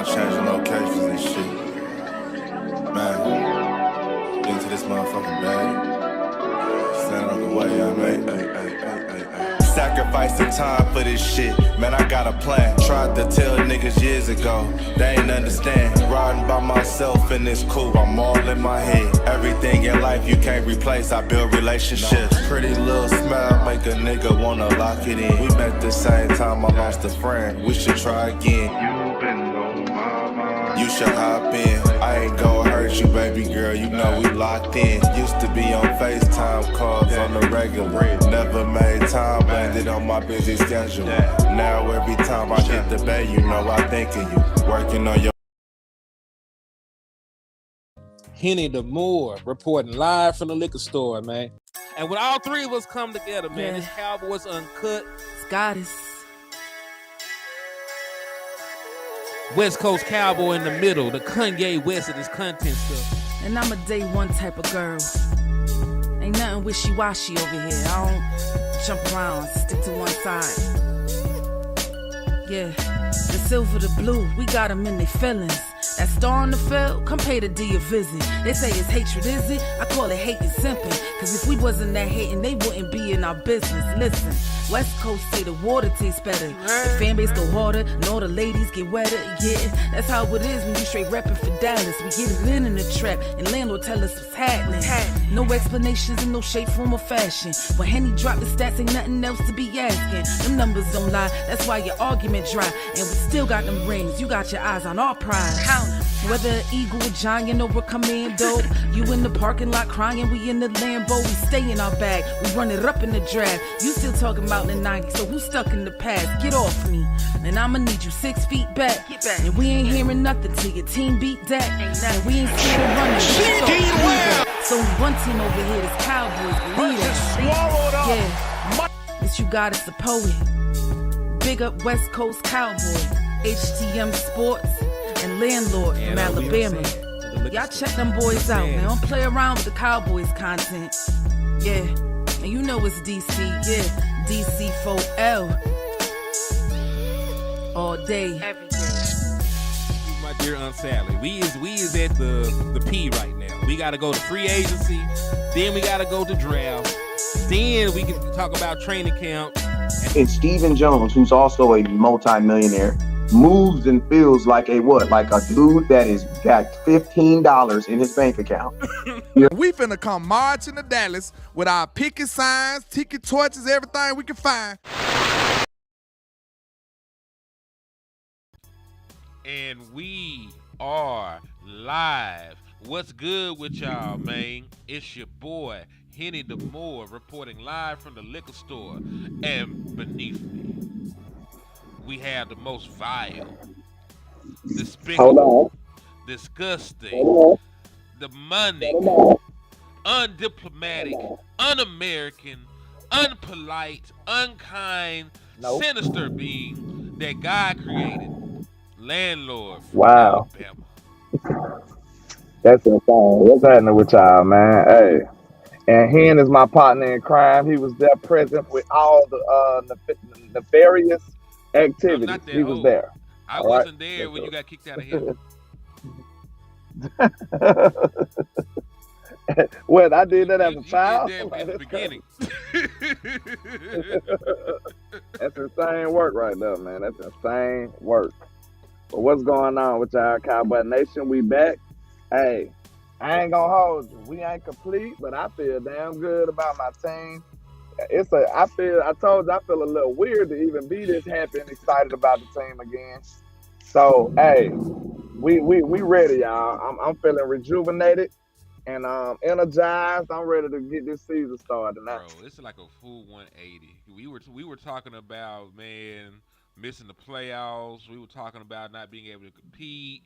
changing locations and shit. Man, get into this motherfucking bag. Stand on the way, I made. Sacrifice the time for this shit. Man, I got a plan. Tried to tell niggas years ago. They ain't understand. Riding by myself and it's cool. I'm all in my head. Everything in life you can't replace. I build relationships. Pretty little smile make a nigga wanna lock it in. We met the same time I lost a friend. We should try again. You been on my mind. You should hop in. I ain't gonna hurt you, baby girl. You know we locked in. Used to be on FaceTime calls on the regular. Never made time, landed on my busy schedule. Now every time I hit the bay, you know I think of you. Working on your Henny the Moore reporting live from the liquor store, man. And when all three of us come together, man, it's Cowboys Uncut. Goddess. West Coast Cowboy in the middle, the Kanye West of this content stuff. And I'm a day one type of girl. Ain't nothing wishy-washy over here. I don't jump around, stick to one side. Yeah, the silver, the blue, we got them in their feelings. That star on the field, come pay the D a visit. They say it's hatred, is it? I call it hate and simping. Cause if we wasn't that hating, they wouldn't be in our business. Listen, West Coast say the water tastes better. The fan base go harder, and all the ladies get wetter. Yeah, that's how it is when you straight reppin' for Dallas. We get it in the trap, and landlord tell us what's happening. No explanations in no shape, form, or fashion. When Henny drop the stats, ain't nothing else to be asking. Them numbers don't lie, that's why your argument dry. And we still got them rings, you got your eyes on our prize. Whether an eagle, a giant, or a commando, you in the parking lot crying, we in the Lambo, we stay in our bag, we run it up in the draft. You still talking about the 90s, so who's stuck in the past? Get off me, and I'ma need you 6 feet back. And we ain't hearing nothing till your team beat that. And we ain't scared of running. So one team over here is Cowboys, believe that. Yeah, this you got is the poet. Big up West Coast Cowboy, HTM Sports, and Landlord from Alabama. Y'all check them boys out, man. Don't play around with the Cowboys content. Yeah, and you know it's DC, yeah. DC 4L. All day. Every day. My dear Aunt Sally, we is at the P right now. We gotta go to free agency, then we gotta go to draft, then we can talk about training camp. And Stephen Jones, who's also a multi-millionaire, moves and feels like a what? Like a dude that is got $15 in his bank account. We finna come marching to Dallas with our picket signs, ticket torches, everything we can find. And we are live. What's good with y'all, man? It's your boy, Henny the Moore, reporting live from the liquor store. And beneath me, we have the most vile, despicable, disgusting, demonic, undiplomatic, un-American, unpolite, unkind, sinister being that God created. Landlord from Alabama. That's insane. What's happening with y'all, man? Hey. And Hen is my partner in crime. He was there present with all the nefarious activities. He was there. I wasn't there when you got kicked out of here. Well, I did that as a child. You did that at the beginning. That's insane work right there, man. That's insane work. But what's going on with y'all, Cowboy Nation? We back. Hey, I ain't gonna hold you. We ain't complete, but I feel damn good about my team. I feel a little weird to even be this happy and excited about the team again. So, hey, we ready, y'all. I'm feeling rejuvenated and energized. I'm ready to get this season started now. Bro, it's like a full 180. We were talking about, man, missing the playoffs. We were talking about not being able to compete.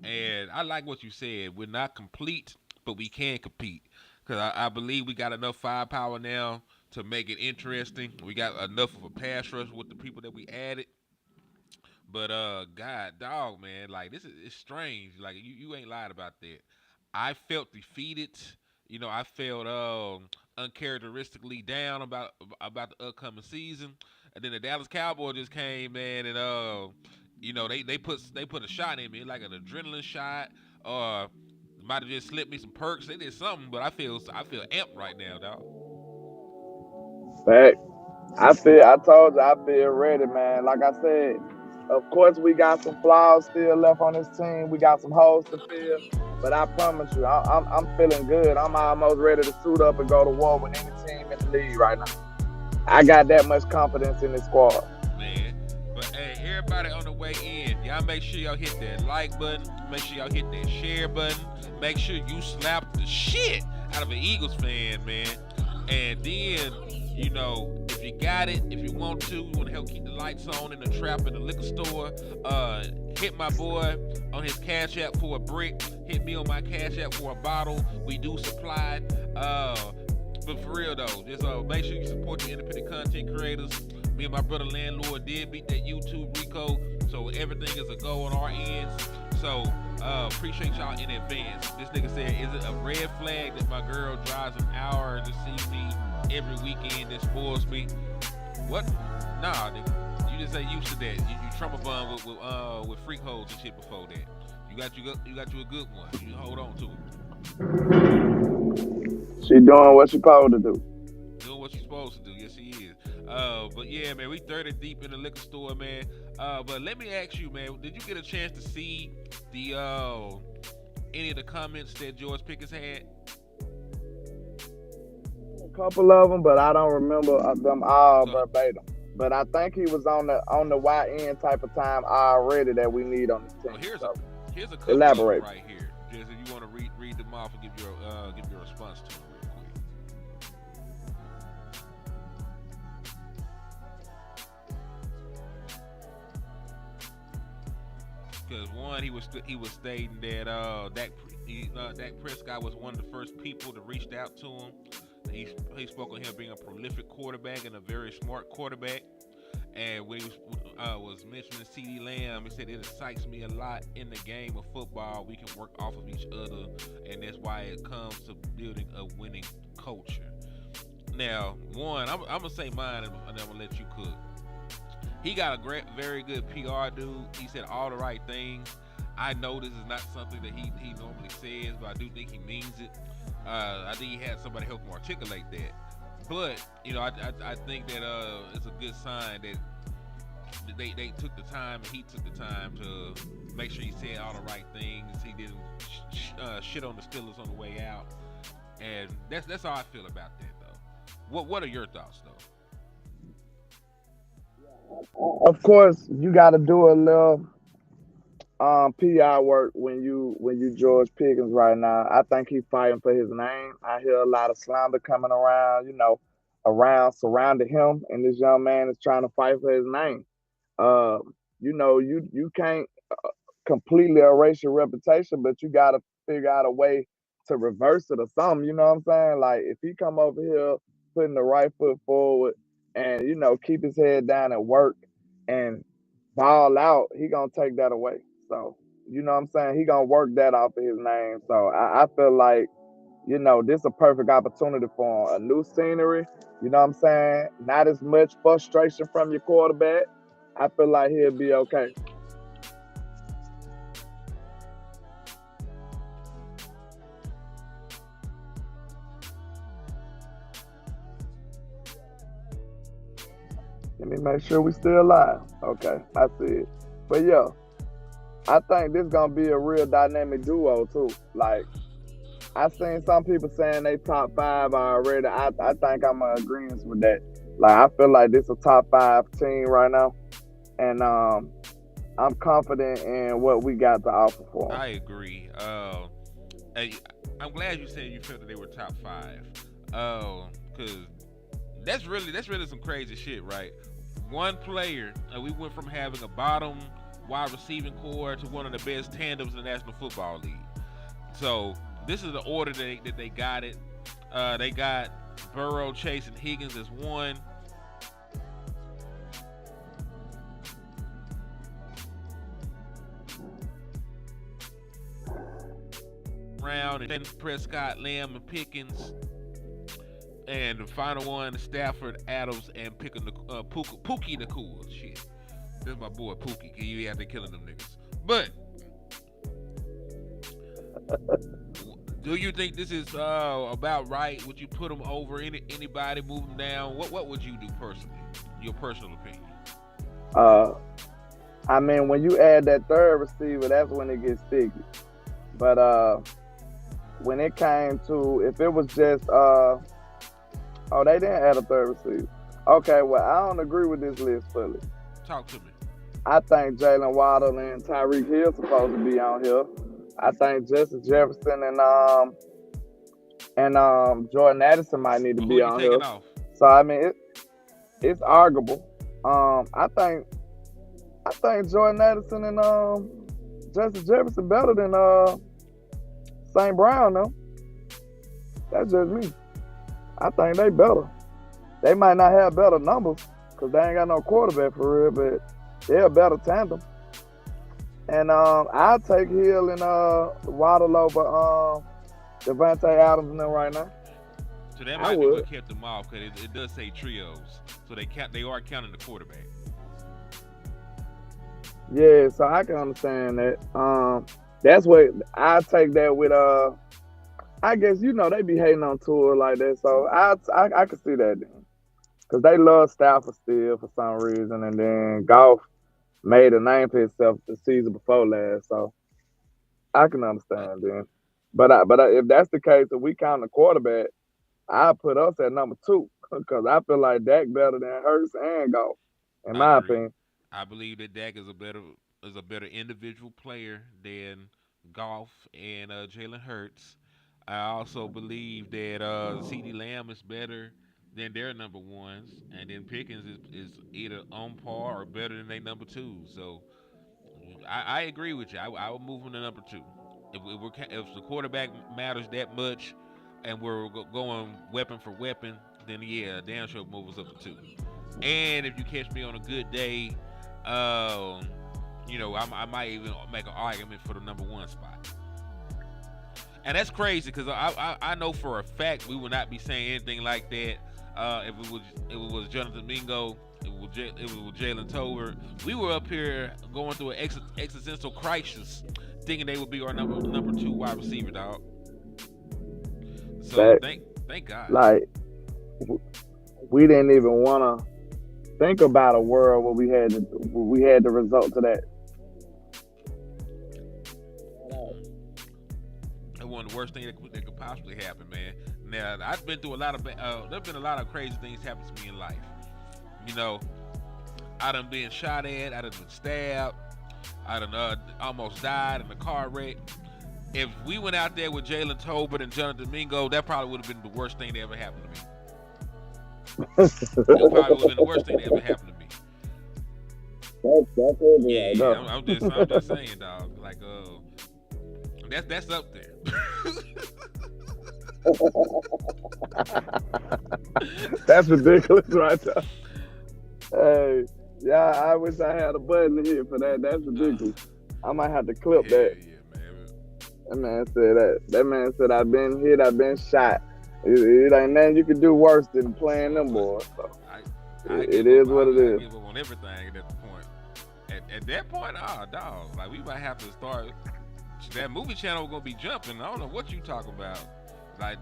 And I like what you said. We're not complete, but we can compete. Because I believe we got enough firepower now to make it interesting. We got enough of a pass rush with the people that we added. But, God, dog, man, like, it's strange. Like, you ain't lied about that. I felt defeated. You know, I felt uncharacteristically down about the upcoming season. And then the Dallas Cowboys just came, man, and they put a shot in me, like an adrenaline shot, or might have just slipped me some perks. They did something, but I feel amped right now, dog. Fact. I told you, I feel ready, man. Like I said, of course, we got some flaws still left on this team. We got some holes to fill. But I promise you, I'm feeling good. I'm almost ready to suit up and go to war with any team in the league right now. I got that much confidence in this squad. Man. But hey, everybody on the way in, y'all make sure y'all hit that like button. Make sure y'all hit that share button. Make sure you slap the shit out of an Eagles fan, man. And then, if you got it, if you want to help keep the lights on in the trap in the liquor store, hit my boy on his Cash App for a brick. Hit me on my Cash App for a bottle. We do supply. But for real though, just make sure you support the independent content creators. Me and my brother Landlord did beat that YouTube Rico, so everything is a go on our ends. So appreciate y'all in advance. This nigga said, is it a red flag that my girl drives an hour to see me every weekend that spoils me? What? Nah, nigga. You just ain't used to that. You trauma bond with freak hoes and shit before that. You got you a good one. You hold on to it. She doing what she supposed to do. Doing what she's supposed to do. Yes, she is. But yeah, man, we 30 deep in the liquor store, man. But let me ask you, man, did you get a chance to see the any of the comments that George Pickens had? A couple of them, but I don't remember them all verbatim. But I think he was on the YN type of time already that we need on this team. Well, here's a couple elaborate right here. Just if you want to read them off and give your response to them real quick. Because one, he was stating that Dak Prescott was one of the first people that reached out to him. He spoke on him being a prolific quarterback and a very smart quarterback. And when he was mentioning CD Lamb, he said it excites me a lot in the game of football. We can work off of each other, and that's why it comes to building a winning culture. Now, one, I'm gonna say mine, and I'm gonna let you cook. He got a very good PR dude. He said all the right things. I know this is not something that he normally says, but I do think he means it. I think he had somebody help him articulate that. But I think that it's a good sign that they took the time, and he took the time to make sure he said all the right things. He didn't shit on the Steelers on the way out, and that's how I feel about that, though. What are your thoughts, though? Of course, you got to do a little PR work when you George Pickens right now. I think he's fighting for his name. I hear a lot of slander coming around, surrounding him, and this young man is trying to fight for his name. You can't completely erase your reputation, but you got to figure out a way to reverse it or something. You know what I'm saying? Like, if he come over here putting the right foot forward and keep his head down at work and ball out, he gonna take that away. So, you know what I'm saying? He gonna work that off of his name. So I feel like, this is a perfect opportunity for him. A new scenery, you know what I'm saying? Not as much frustration from your quarterback. I feel like he'll be okay. Let me make sure we still live. Okay, I see it. But yeah, I think this gonna be a real dynamic duo too. Like, I seen some people saying they top 5 already. I think I'm in agreement with that. Like, I feel like this is a top 5 team right now, and I'm confident in what we got to offer for them. I agree. I'm glad you said you felt that they were top 5. Because that's really some crazy shit, right? One player, we went from having a bottom wide receiving core to one of the best tandems in the National Football League. So this is the order that they got it. They got Burrow, Chase, and Higgins as 1. Round, and then Prescott, Lamb, and Pickens. And the final one, Stafford, Adams, and Pookie the cool shit. That's my boy Pookie. He out there killing them niggas. But do you think this is about right? Would you put them over anybody, move them down? What would you do personally? Your personal opinion. I mean, when you add that third receiver, that's when it gets sticky. But when it came to, if it was just, they didn't add a third receiver. Okay, well, I don't agree with this list fully. Talk to me. I think Jalen Waddle and Tyreek Hill supposed to be on here. I think Justin Jefferson and Jordan Addison might need to be on here. Off? So I mean, it's arguable. I think Jordan Addison and Justin Jefferson better than St. Brown though. That's just me. I think they better. They might not have better numbers because they ain't got no quarterback for real, but they're a better tandem. And I'll take Hill and Waddle over Devontae Adams and them right now. So that might be what kept them off because it does say trios. So they are counting the quarterback. Yeah, so I can understand that. That's what I take that with. I guess they be hating on Tua like that, so I can see that then, because they love Stafford still for some reason, and then Goff made a name for himself the season before last, so I can understand then. But if that's the case, if we count the quarterback, I put us at number 2 because I feel like Dak better than Hurts and Goff, in my opinion. I believe that Dak is a better individual player than Goff and Jalen Hurts. I also believe that CeeDee Lamb is better than their number ones, and then Pickens is either on par or better than their number 2. So I agree with you. I would move him to number 2. If the quarterback matters that much, and we're going weapon for weapon, then yeah, damn sure move us up to 2. And if you catch me on a good day, I might even make an argument for the number 1 spot. And that's crazy because I know for a fact we would not be saying anything like that if it was Jonathan Mingo, if it was Jalen Tolbert. We were up here going through an existential crisis, thinking they would be our number 2 wide receiver, dog. So thank God. Like we didn't even want to think about a world where we had the result to that. That's one of the worst things that could possibly happen, man. Now I've been through a lot of there's been a lot of crazy things happen to me in life. I done been shot at, I done been stabbed, I done almost died in a car wreck. If we went out there with Jalen Tolbert and Jonathan Mingo, that probably would have been the worst thing that ever happened to me. That probably would have been the worst thing that ever happened to me. I'm just saying, dog. Like, that's up there. That's ridiculous, right there. Hey, yeah, I wish I had a button here for that. That's ridiculous. I might have to clip that. Yeah, man. That man said that. That man said, I've been hit, I've been shot. It ain't nothing you can do worse than playing them boys. So it is what it is. I give up on everything at that point. At that point, dog. Like, we might have to start. That movie channel gonna be jumping. I don't know what you talking about. Like,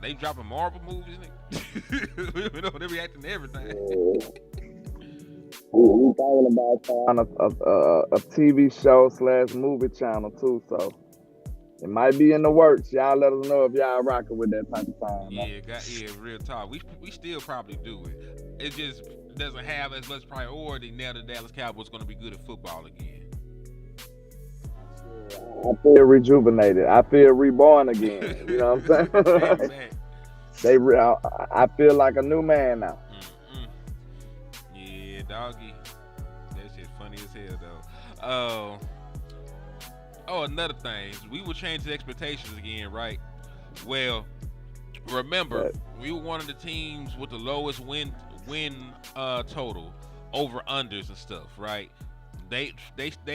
they dropping Marvel movies. They're reacting to everything. We talking about on a TV show / movie channel too, so it might be in the works. Y'all let us know if y'all rocking with that type of time. Yeah, real talk. We still probably do it. It just doesn't have as much priority now that Dallas Cowboys going to be good at football again. I feel rejuvenated. I feel reborn again. You know what I'm saying? I feel like a new man now. Yeah, doggy. That shit funny as hell though. Oh, another thing. We will change the expectations again, right? Well, remember, we were one of the teams with the lowest win total over unders and stuff, right? They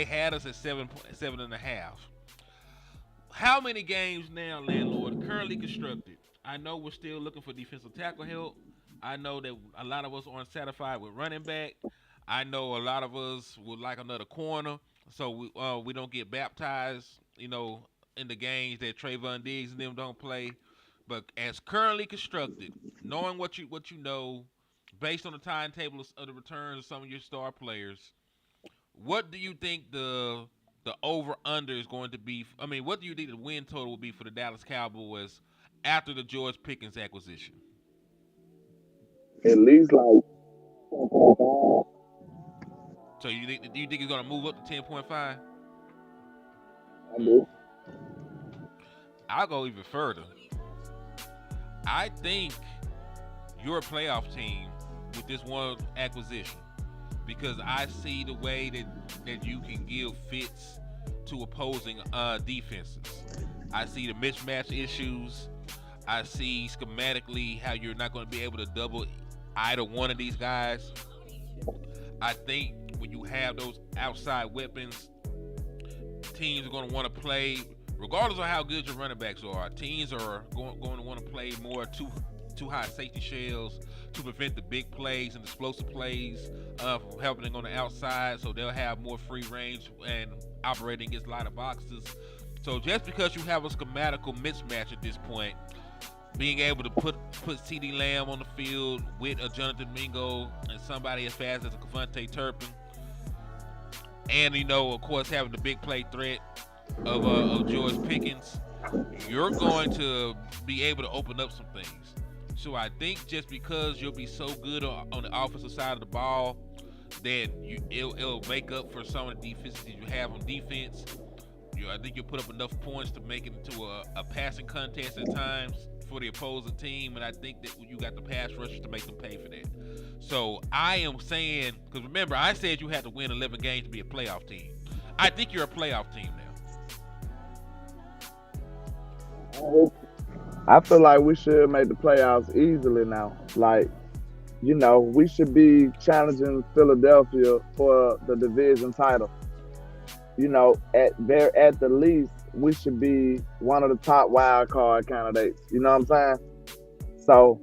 had us at 7.5. How many games now, landlord, currently constructed? I know we're still looking for defensive tackle help. I know that a lot of us aren't satisfied with running back. I know a lot of us would like another corner, so we don't get baptized, in the games that Trayvon Diggs and them don't play. But as currently constructed, knowing what you know, based on the timetable of the returns of some of your star players, what do you think the over under is going to be? I mean, what do you think the win total will be for the Dallas Cowboys after the George Pickens acquisition? At least like So you think it's going to move up to 10.5? I do. I'll go even further. I think you're a playoff team with this one acquisition because I see the way that you can give fits to opposing defenses. I see the mismatch issues. I see schematically how you're not going to be able to double either one of these guys. I think when you have those outside weapons, teams are going to want to play, regardless of how good your running backs are. Teams are going to want to play more too high safety shells to prevent the big plays and explosive plays from happening on the outside. So they'll have more free range and operating against lighter boxes. So just because you have a schematical mismatch at this point, being able to put CeeDee Lamb on the field with a Jonathan Mingo and somebody as fast as a Cavante Turpin, and of course having the big play threat of George Pickens, you're going to be able to open up some things. So I think just because you'll be so good on the offensive side of the ball that it'll make up for some of the deficiencies you have on defense. I think you'll put up enough points to make it into a passing contest at times for the opposing team, and I think that you got the pass rushers to make them pay for that. So I am saying, because remember, I said you had to win 11 games to be a playoff team. I think you're a playoff team now. I feel like we should make the playoffs easily now. Like, we should be challenging Philadelphia for the division title. At the least, we should be one of the top wild card candidates. You know what I'm saying? So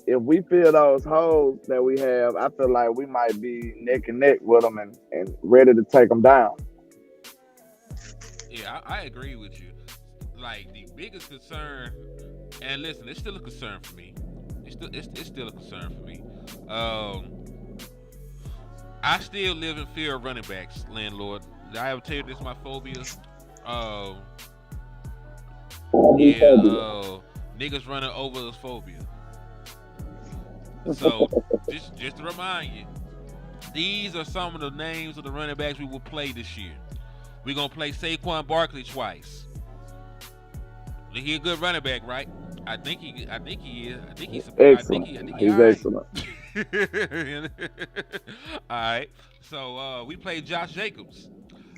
if we fill those holes that we have, I feel like we might be neck and neck with them and ready to take them down. Yeah, I agree with you. Like, the biggest concern, and listen, it's still a concern for me. It's still a concern for me. I still live in fear of running backs, landlord. I have tell you this is my phobia. Niggas running over is phobia. So just to remind you, these are some of the names of the running backs we will play this year. We're gonna play Saquon Barkley twice. He a good running back, right? I think he is. I think he's excellent. He's excellent. All right. So we played Josh Jacobs.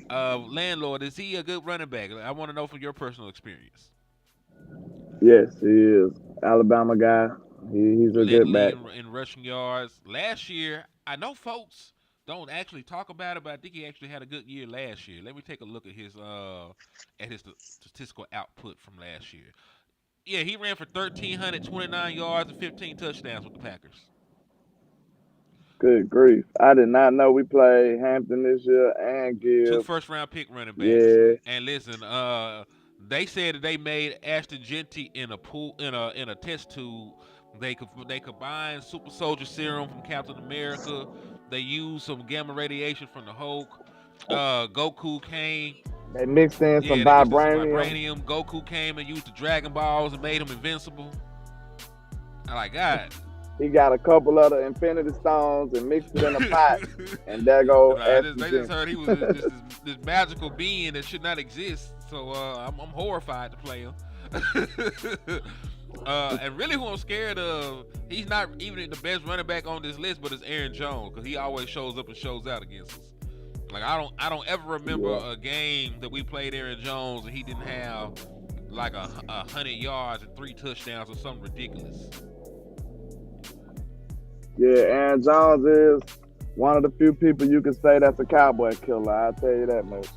Landlord, is he a good running back? I want to know from your personal experience. Yes, he is. Alabama guy. He's a good back. In rushing yards. Last year, I know folks don't actually talk about it, but I think he actually had a good year last year. Let me take a look at his statistical output from last year. Yeah, he ran for 1,329 yards and 15 touchdowns with the Packers. Good grief. I did not know we played Hampton this year and Gibbs. 2 first-round pick running backs. Yeah. And listen, they said that they made Ashton Genty in a test tube. They combined super soldier serum from Captain America. They used some gamma radiation from the Hulk. Goku came. They mixed in some vibranium. Goku came and used the Dragon Balls and made him invincible. I like God. He got a couple of the Infinity Stones and mixed it in a pot, and there go. They just heard he was this magical being that should not exist. So I'm horrified to play him. And really, who I'm scared of, he's not even the best running back on this list, but it's Aaron Jones, because he always shows up and shows out against us. Like I don't ever remember a game that we played Aaron Jones and he didn't have like 100 yards and 3 touchdowns or something ridiculous. Yeah, Aaron Jones is one of the few people you can say that's a Cowboy killer. I'll tell you that much.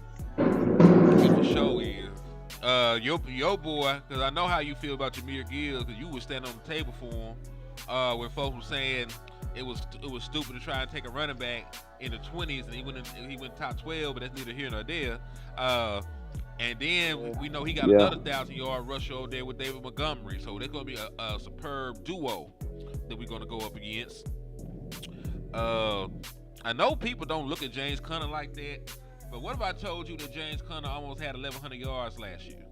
He for sure is. Your boy, because I know how you feel about Jahmyr Gibbs, because you would stand on the table for him when folks were saying it was stupid to try and take a running back in the 20s, and he went top 12, but that's neither here nor there. And then we know he got another 1,000-yard rusher over there with David Montgomery, so there's gonna be a superb duo that we're gonna go up against. I know people don't look at James Conner like that, but what if I told you that James Conner almost had 1,100 yards last year?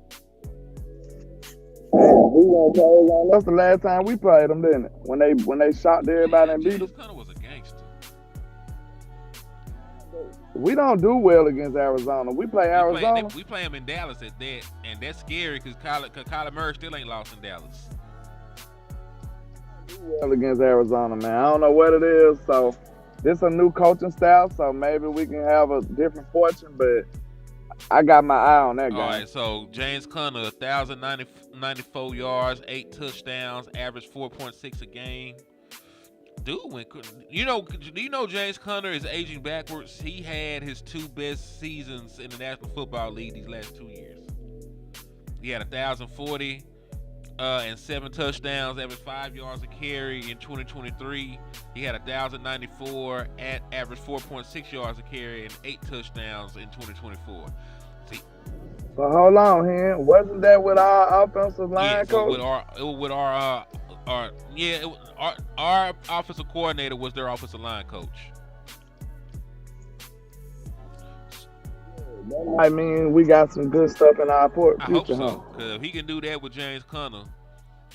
That's the last time we played them, didn't it? When they shot everybody and beat them. James Conner was a gangster. We don't do well against Arizona. We play Arizona. We play them in Dallas at that, and that's scary because Kyler Murray still ain't lost in Dallas. Well against Arizona, man. I don't know what it is. So this is a new coaching style, so maybe we can have a different fortune, but I got my eye on that guy. All right, so James Conner, 1,094 yards, 8 touchdowns, average 4.6 a game. Dude, do you know James Conner is aging backwards? He had his 2 best seasons in the National Football League these last 2 years. He had 1,040 and 7 touchdowns, averaged 5 yards a carry in 2023. He had 1,094 at average 4.6 yards a carry and 8 touchdowns in 2024. So hold on, here. Wasn't that with our offensive line coach? Our offensive coordinator was their offensive line coach. I mean, we got some good stuff in our future. I hope so, because if he can do that with James Conner,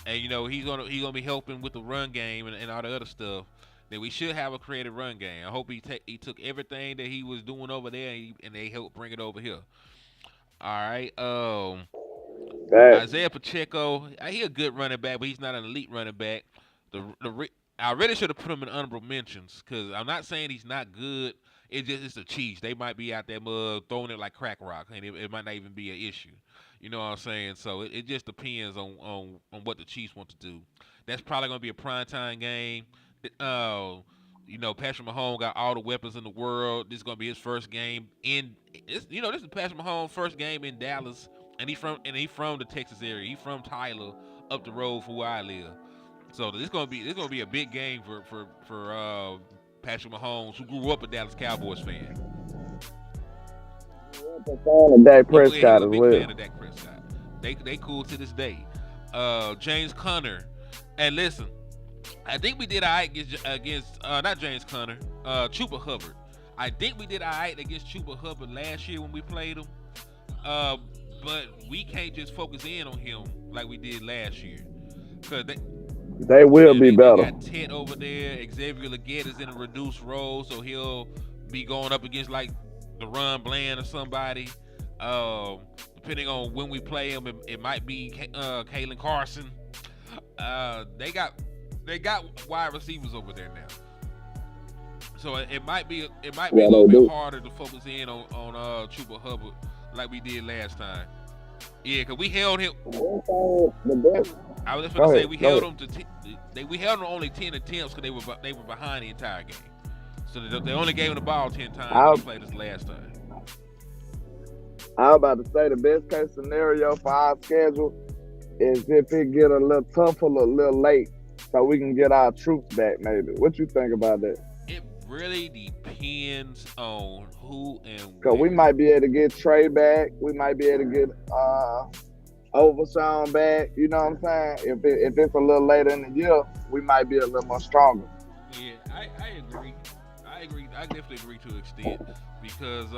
and he's gonna be helping with the run game and all the other stuff, then we should have a creative run game. I hope he took everything that he was doing over there and they helped bring it over here. All right. Isaiah Pacheco, he a good running back, but he's not an elite running back. I really should have put him in honorable mentions because I'm not saying he's not good. It's the Chiefs. They might be out there throwing it like crack rock, and it might not even be an issue. You know what I'm saying? So it just depends on what the Chiefs want to do. That's probably going to be a primetime game. Patrick Mahomes got all the weapons in the world. This is going to be his first game this is Patrick Mahomes' first game in Dallas, and he's from the Texas area. He's from Tyler, up the road from where I live. So this is going to be a big game for Patrick Mahomes, who grew up a Dallas Cowboys fan. Dak Prescott as well. Big fan of Dak Prescott. They cool to this day. James Conner, and listen, I think we did all right against not James Conner, Chuba Hubbard. I think we did all right against Chuba Hubbard last year when we played him. But we can't just focus in on him like we did last year, because they will be better. They got Ted over there. Xavier Legette is in a reduced role, so he'll be going up against like DeRon Bland or somebody. Depending on when we play him, it might be Kalen Carson. They got wide receivers over there now, so it might be a little bit harder to focus in on Chuba Hubbard like we did last time. Yeah, because we held him. I was just going to say we held them we held them only 10 attempts because they were behind the entire game. So they only gave him the ball 10 times when we played this last time. I was about to say the best case scenario for our schedule is if it get a little tougher, a little late, so we can get our troops back. Maybe. What you think about that? It really depends on who and because we might be able to get Trey back. We might be able to get Overshawn back. You know what I'm saying? If it's a little later in the year, we might be a little more stronger. Yeah, I agree. I definitely agree to an extent because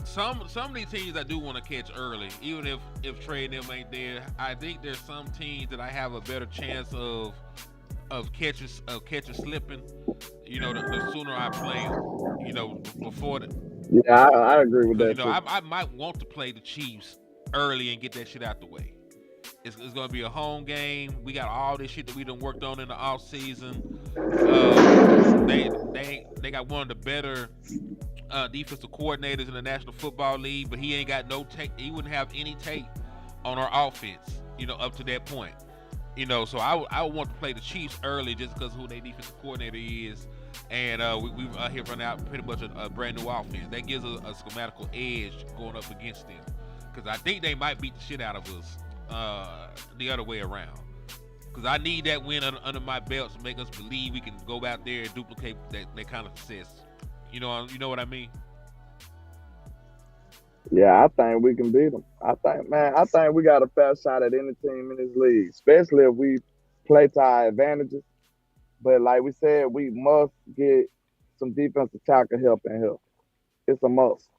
some of these teams I do want to catch early, even if Trey and them ain't there. I think there's some teams that I have a better chance of catching slipping. The sooner I play them, before the. Yeah, I agree with that. I might want to play the Chiefs early and get that shit out the way. It's going to be a home game. We got all this shit that we done worked on in the off season. They got one of the better defensive coordinators in the National Football League, but he ain't got no tape. He wouldn't have any tape on our offense, up to that point. So I would want to play the Chiefs early just because who their defensive coordinator is. And we out here running out pretty much a brand new offense. That gives us a schematical edge going up against them. Because I think they might beat the shit out of us the other way around. Because I need that win under my belt to make us believe we can go out there and duplicate that kind of success. You know what I mean? Yeah, I think we can beat them. I think we got a fair shot at any team in this league, especially if we play to our advantages. But like we said, we must get some defensive tackle help in here. It's a must.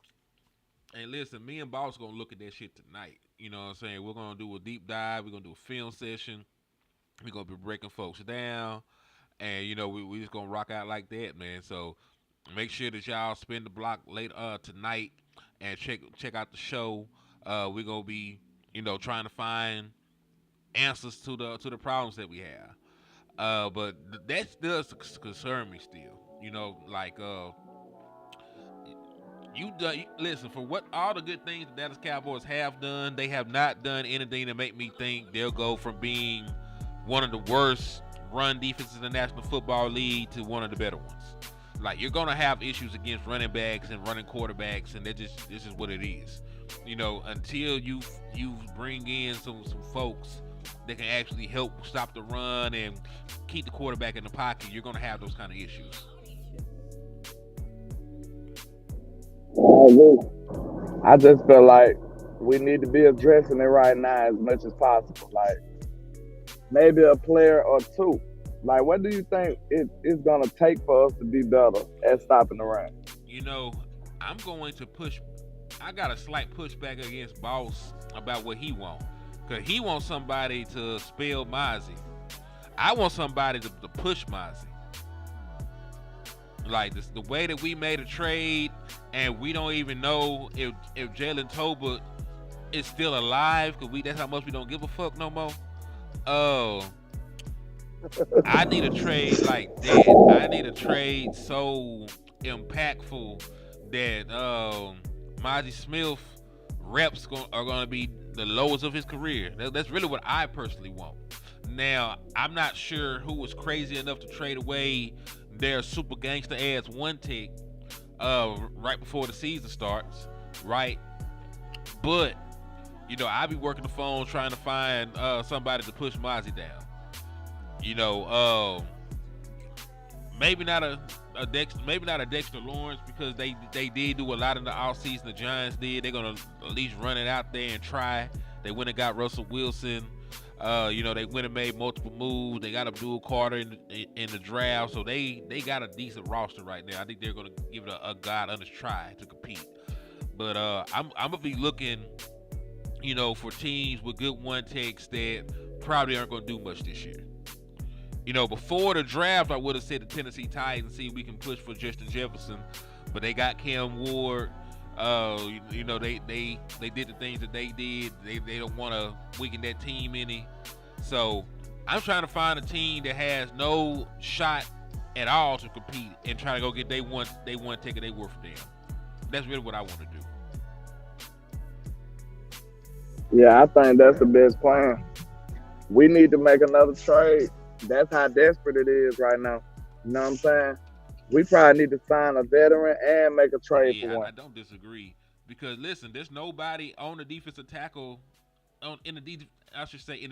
Hey, listen, me and Boss gonna look at that shit tonight. You know what I'm saying? We're gonna do a deep dive. We're gonna do a film session. We're gonna be breaking folks down, and we just gonna rock out like that, man. So make sure that y'all spin the block late tonight and check out the show. We're gonna be trying to find answers to the problems that we have. But that does concern me still. Listen, for what all the good things the Dallas Cowboys have done, they have not done anything to make me think they'll go from being one of the worst run defenses in the National Football League to one of the better ones. Like, you're gonna have issues against running backs and running quarterbacks, and this is what it is. Until you bring in some folks that can actually help stop the run and keep the quarterback in the pocket, you're gonna have those kind of issues. I just feel like we need to be addressing it right now as much as possible. Like, maybe a player or two. Like, what do you think it's going to take for us to be better at stopping the run? I'm going to push. I got a slight pushback against Boss about what he wants. Because he wants somebody to spell Mozzie. I want somebody to push Mozzie. Like, the way that we made a trade and we don't even know if Jalen Tolbert is still alive, because that's how much we don't give a fuck no more. Oh, I need a trade like that. I need a trade so impactful that Mozzie Smith reps are going to be the lowest of his career. That's really what I personally want. Now, I'm not sure who was crazy enough to trade away their super gangster ass one tick right before the season starts, right? But I be working the phone trying to find somebody to push Mozzie down. Maybe not a Dexter Lawrence, because they did do a lot in the offseason. The Giants did. They're gonna at least run it out there and try. They went and got Russell Wilson. They went and made multiple moves. They got Abdul Carter in the draft, so they got a decent roster right now. I think they're gonna give it a god honest try to compete. But I'm gonna be looking, for teams with good one takes that probably aren't gonna do much this year. Before the draft, I would have said the Tennessee Titans, see if we can push for Justin Jefferson, but they got Cam Ward. They did the things that they did. They don't want to weaken that team any. So I'm trying to find a team that has no shot at all to compete and try to go get they one ticket they worth for them. That's really what I want to do. Yeah, I think that's the best plan. We need to make another trade. That's how desperate it is right now. You know what I'm saying? We probably need to sign a veteran and make a trade for one. I don't disagree, because listen, there's nobody on the defensive tackle, in the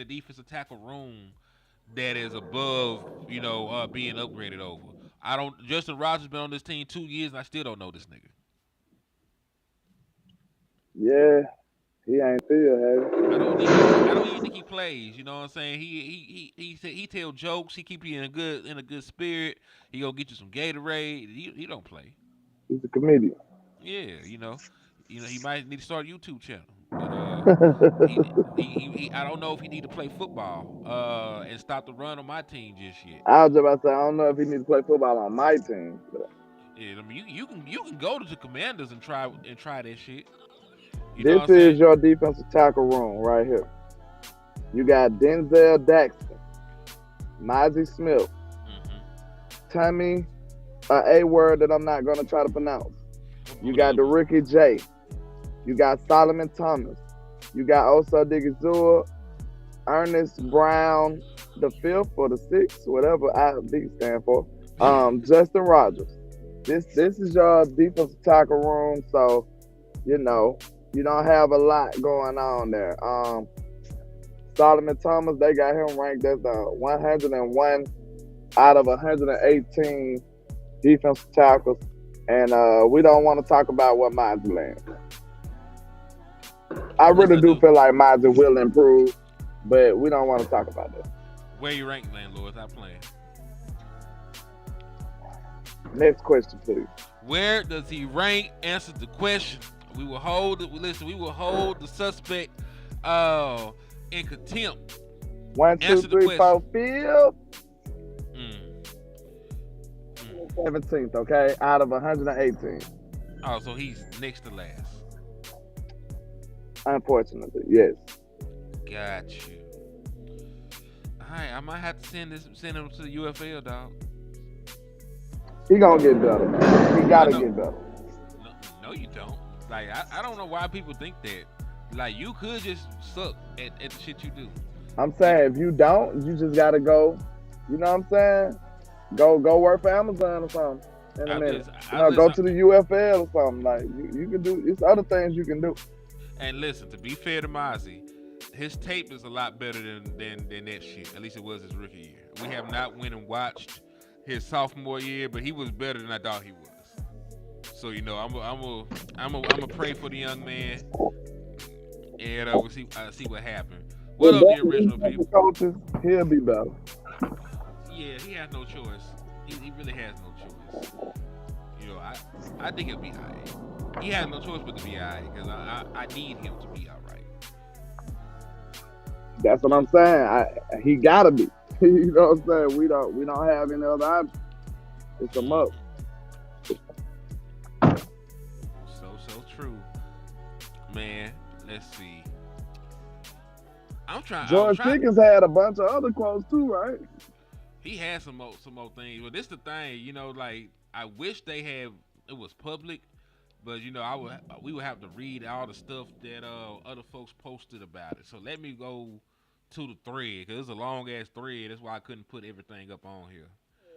defensive tackle room that is above being upgraded over. Justin Rogers been on this team 2 years and I still don't know this nigga. Yeah. He ain't still, have I don't even think he plays. You know what I'm saying? He tell jokes. He keep you in a good spirit. He gonna get you some Gatorade. He don't play. He's a comedian. Yeah, he might need to start a YouTube channel. But I don't know if he need to play football and stop the run on my team just yet. I was just about to say, I don't know if he needs to play football on my team. But... yeah, I mean, you can go to the Commanders and try that shit. This is your defensive tackle room right here. You got Denzel Daxton, Mozzie Smith, Tommy, a word that I'm not going to try to pronounce. You got the Ricky J. You got Solomon Thomas. You got Osa Digizua, Ernest Brown, the 5th or the 6th, whatever IB stand for. Justin Rogers. This is your defensive tackle room, so you don't have a lot going on there. Solomon Thomas, they got him ranked as the 101 out of 118 defensive tackles. And we don't want to talk about what Mozzie lands. I really do feel like Mozzie will improve, but we don't want to talk about that. Where you rank landlord? Stop playing. Next question, please. Where does he rank? Answer the question. We will hold it. Listen, we will hold the suspect in contempt. 1, 2, 3, 4, 5. 17th, okay, out of 118. Oh, so he's next to last. Unfortunately, yes. Got you. All right, I might have to send him to the UFL, dog. He gonna get better, man. He gotta get better. No, you don't. Like, I don't know why people think that. Like, you could just suck at the shit you do. I'm saying, if you don't, you just gotta go. You know what I'm saying? Go work for Amazon or something in a minute. Go to the UFL or something. Like, you can do. It's other things you can do. And listen, to be fair to Mozzie, his tape is a lot better than that shit. At least it was his rookie year. We have not went and watched his sophomore year, but he was better than I thought he was. So I'm a pray for the young man, and we'll see what happens. What up, the original people? Coaches, he'll be better. Yeah, he has no choice. He really has no choice. You know, I think he'll be all right. He has no choice but to be all right, because I need him to be all right. That's what I'm saying. He gotta be. You know what I'm saying? We don't have any other option. It's a must. So true, man. Let's see. George Pickens had a bunch of other quotes too, right? He had some more things, but this the thing, you know. Like, I wish it was public, but you know, we would have to read all the stuff that other folks posted about it. So let me go to the thread, because it's a long ass thread. That's why I couldn't put everything up on here.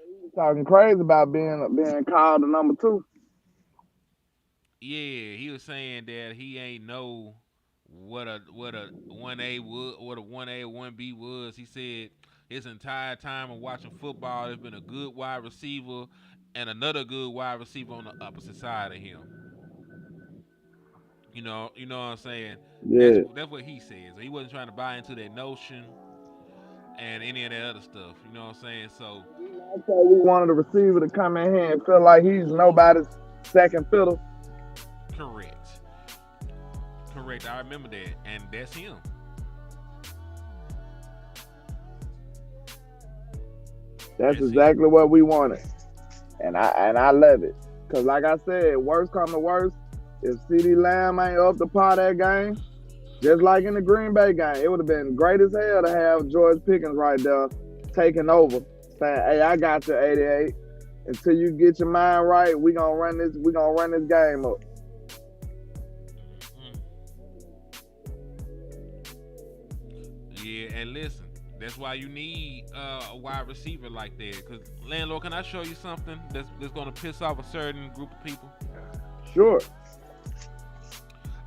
He was talking crazy about being called the number 2. Yeah, he was saying that he ain't know what a 1A would, what a 1A or 1B was. He said his entire time of watching football, there's been a good wide receiver and another good wide receiver on the opposite side of him. You know what I'm saying? Yeah. That's what he says. So he wasn't trying to buy into that notion and any of that other stuff. You know what I'm saying? So that's why we wanted a receiver to come in here and feel like he's nobody's second fiddle. Correct. I remember that, and that's him. That's exactly what we wanted, and I love it. Cause like I said, worst come to worst, if CeeDee Lamb ain't up to par that game, just like in the Green Bay game, it would have been great as hell to have George Pickens right there taking over, saying, "Hey, I got you, 88. Until you get your mind right, we gonna run this game up." Yeah, and listen, that's why you need a wide receiver like that. Because, landlord, can I show you something that's going to piss off a certain group of people? Sure.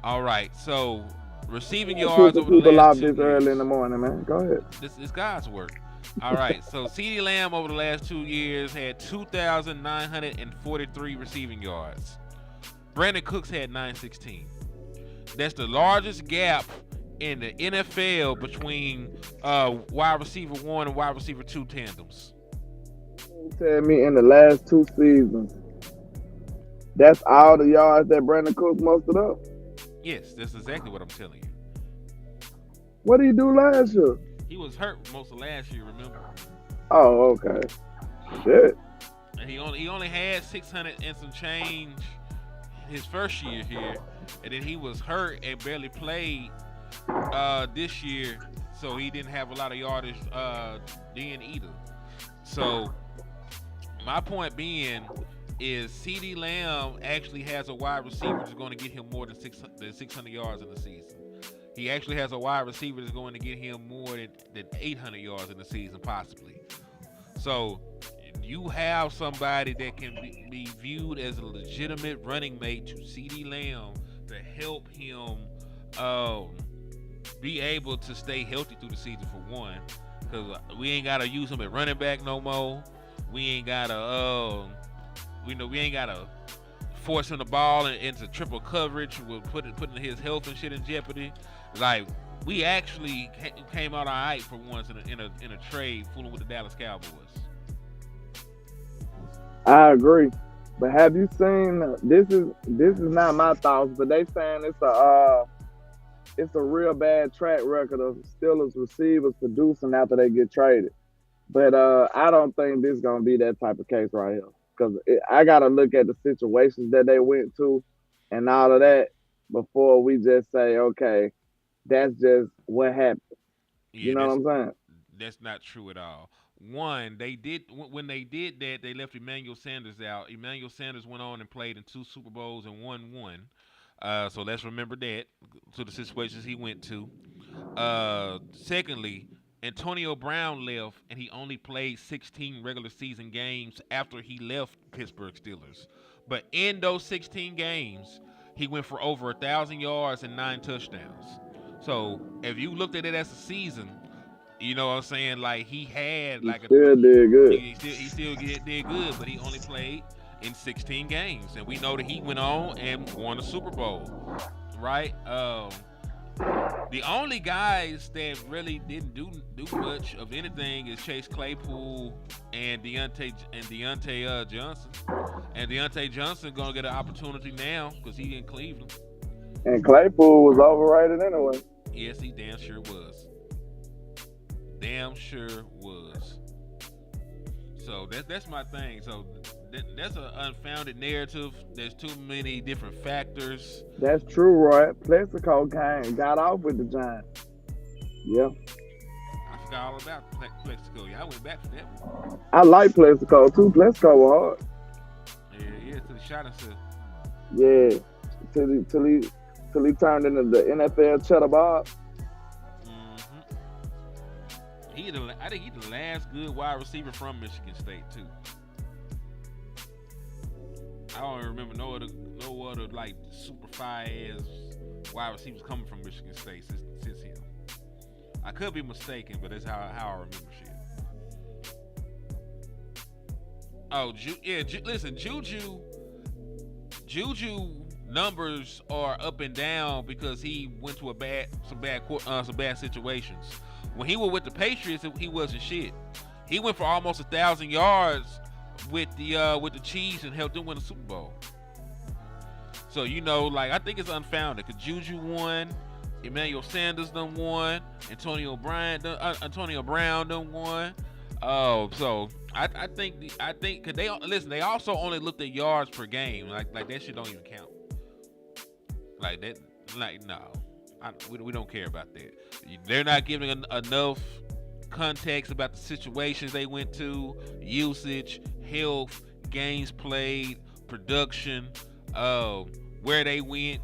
All right, so receiving yards over the people last off 2 this years. early in the morning, man. Go ahead. This is God's work. All right, so CeeDee Lamb over the last 2 years had 2,943 receiving yards. Brandon Cooks had 916. That's the largest gap in the NFL between wide receiver 1 and wide receiver 2 tandems. Tell me in the last 2 seasons, that's all the yards that Brandon Cooks mustered up? Yes, that's exactly what I'm telling you. What did he do last year? He was hurt most of last year, remember? Oh, okay. Shit. And he only had 600 and some change his first year here, and then he was hurt and barely played this year, so he didn't have a lot of yardage then either. So my point being is CeeDee Lamb actually has a wide receiver that's going to get him more than 600 yards in the season. He actually has a wide receiver that's going to get him more than 800 yards in the season, possibly. So you have somebody that can be viewed as a legitimate running mate to CeeDee Lamb to help him be able to stay healthy through the season for one, because we ain't gotta use him at running back no more. We ain't gotta, we ain't gotta forcing the ball into triple coverage with putting his health and shit in jeopardy. Like, we actually came out all right for once in a trade fooling with the Dallas Cowboys. I agree, but have you seen? This is not my thoughts, but they saying it's a real bad track record of Steelers receivers producing after they get traded. But I don't think this is gonna be that type of case right here, because I gotta look at the situations that they went to and all of that before we just say, okay, that's just what happened. Yeah, you know what I'm saying? That's not true at all. One, when they did that, they left Emmanuel Sanders out. Emmanuel Sanders went on and played in 2 Super Bowls and won one. So let's remember that, to the situations he went to. Secondly, Antonio Brown left, and he only played 16 regular season games after he left Pittsburgh Steelers. But in those 16 games, he went for over 1,000 yards and 9 touchdowns. So if you looked at it as a season, you know what I'm saying? Like, he had Still did good. He still did good, but he only played in 16 games, and we know that he went on and won a Super Bowl, right? The only guys that really didn't do much of anything is Chase Claypool and Deontay Johnson. And Deontay Johnson gonna get an opportunity now because he in Cleveland. And Claypool was overrated anyway. Yes, he damn sure was. So that's my thing. So that's an unfounded narrative. There's too many different factors. That's true, Roy. Plexico got off with the Giants. Yeah. I forgot all about Plexico. Yeah, I went back for that one. I like Plexico too. Plexico was hard. Yeah, to the shot and stuff. Yeah. Till he turned into the NFL Cheddar Bob. I think he's the last good wide receiver from Michigan State too. I don't remember no other like super fire ass wide receivers coming from Michigan State since him. I could be mistaken, but that's how I remember shit. Oh, listen, Juju numbers are up and down because he went to some bad situations. When he was with the Patriots, he wasn't shit. He went for almost 1,000 yards with the Chiefs and helped them win the Super Bowl. So, I think it's unfounded because Juju won, Emmanuel Sanders done won, Antonio Brown done won. So I think because they also only looked at yards per game. Like that shit don't even count. Like that, no. We don't care about that. They're not giving enough context about the situations they went to, usage, health, games played, production, where they went.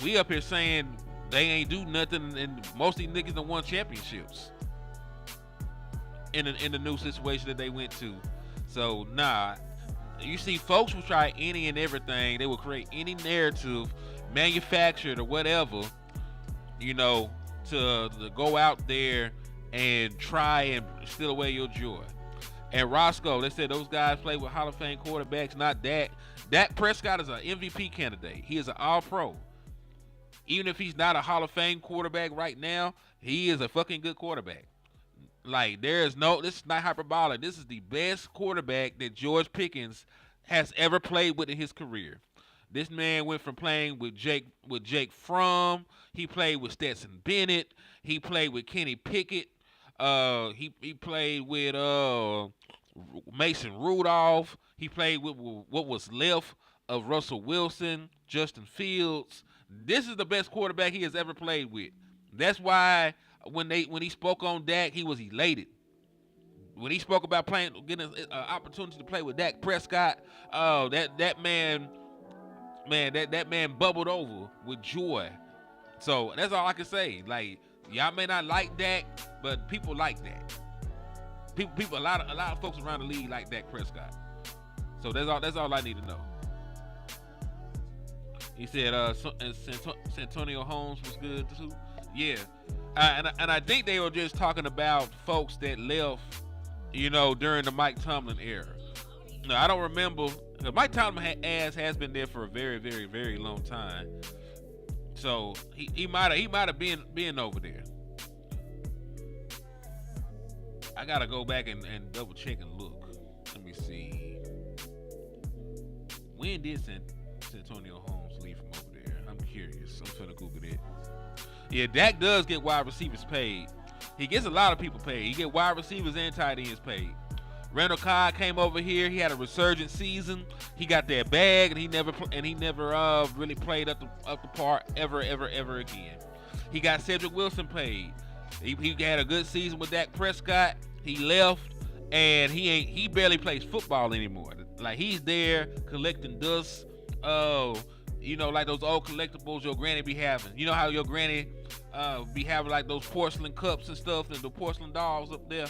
We up here saying they ain't do nothing, and most of these niggas done won championships in the new situation that they went to. So, you see folks will try any and everything. They will create any narrative, manufactured or whatever, to go out there and try and steal away your joy. And Roscoe, they said those guys play with Hall of Fame quarterbacks, not Dak. Dak Prescott is an MVP candidate. He is an all-pro. Even if he's not a Hall of Fame quarterback right now, he is a fucking good quarterback. Like, this is not hyperbolic. This is the best quarterback that George Pickens has ever played with in his career. This man went from playing with Jake Fromm. He played with Stetson Bennett. He played with Kenny Pickett. He played with Mason Rudolph. He played with what was left of Russell Wilson, Justin Fields. This is the best quarterback he has ever played with. That's why when he spoke on Dak, he was elated. When he spoke about getting an opportunity to play with Dak Prescott, that man bubbled over with joy. So that's all I can say. Like, y'all may not like Dak, but people like Dak. People, a lot of folks around the league like Dak Prescott. So that's all I need to know. He said Santonio Holmes was good too. Yeah. And I think they were just talking about folks that left, during the Mike Tomlin era. No, I don't remember. Mike Tomlin has been there for a very, very, very long time. So he might have been over there. I gotta go back and double check and look. Let me see. When did San Antonio Holmes leave from over there? I'm curious. I'm finna Google it. Yeah, Dak does get wide receivers paid. He gets a lot of people paid. He get wide receivers and tight ends paid. Randall Cobb came over here. He had a resurgent season. He got that bag, and he never really played up the par ever again. He got Cedric Wilson paid. He had a good season with Dak Prescott. He left, and he barely plays football anymore. Like, he's there collecting dust. Like those old collectibles your granny be having. You know how your granny be having like those porcelain cups and stuff and the porcelain dolls up there?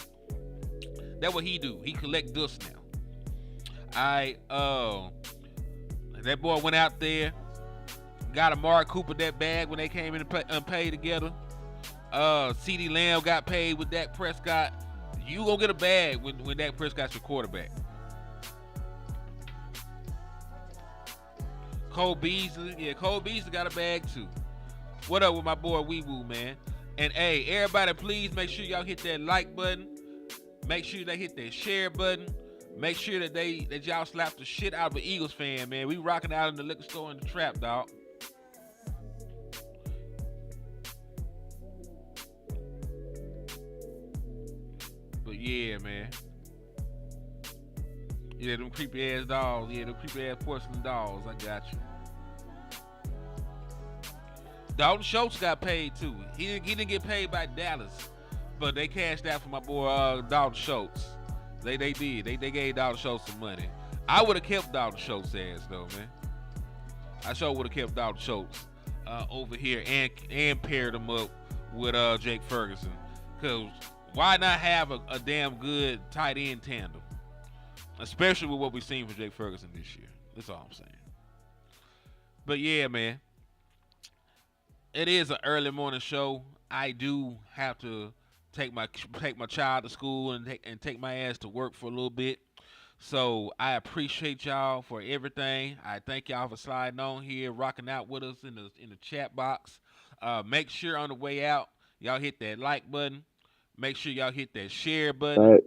That's what he do. He collect dust now. That boy went out there, got Amari Cooper that bag when they came in and played together. CeeDee Lamb got paid with Dak Prescott. You gonna get a bag when Dak Prescott's your quarterback. Cole Beasley got a bag too. What up with my boy Weewoo, man? And hey, everybody, please make sure y'all hit that like button. Make sure they hit that share button. Make sure that y'all slap the shit out of an Eagles fan, man. We rocking out in the liquor store in the trap, dog. But yeah, man. Yeah, them creepy ass dolls. Yeah, them creepy ass porcelain dolls. I got you. Dalton Schultz got paid too. He didn't get paid by Dallas, but they cashed out for my boy Dalton Schultz. They did. They gave Dalton Schultz some money. I would have kept Dalton Schultz ass though, man. I sure would have kept Dalton Schultz over here and paired him up with Jake Ferguson. Cause why not have a damn good tight end tandem? Especially with what we've seen from Jake Ferguson this year. That's all I'm saying. But yeah, man. It is an early morning show. I do have to take my child to school and take my ass to work for a little bit. So I appreciate y'all for everything. I thank y'all for sliding on here, rocking out with us in the chat box. Make sure on the way out, y'all hit that like button. Make sure y'all hit that share button.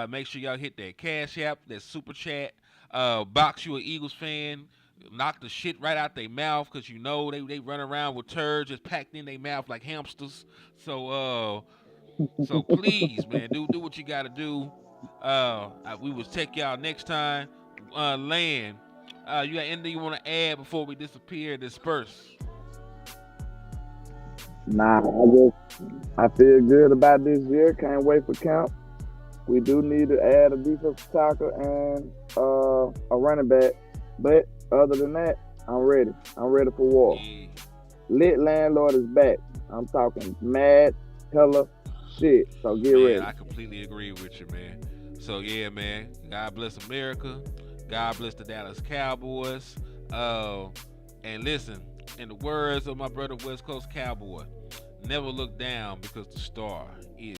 Make sure y'all hit that Cash App, that Super Chat. Box you an Eagles fan. Knock the shit right out their mouth because they run around with turds just packed in their mouth like hamsters. So please, man, do what you got to do. We will check y'all next time. Land, you got anything you want to add before we disappear, disperse? Nah, I feel good about this year. Can't wait for camp. We do need to add a defensive tackle and a running back. But other than that, I'm ready. I'm ready for war. Yeah. Lit Landlord is back. I'm talking mad, hella shit. So get ready. I completely agree with you, man. So yeah, man. God bless America. God bless the Dallas Cowboys. And listen, in the words of my brother West Coast Cowboy, never look down because the star is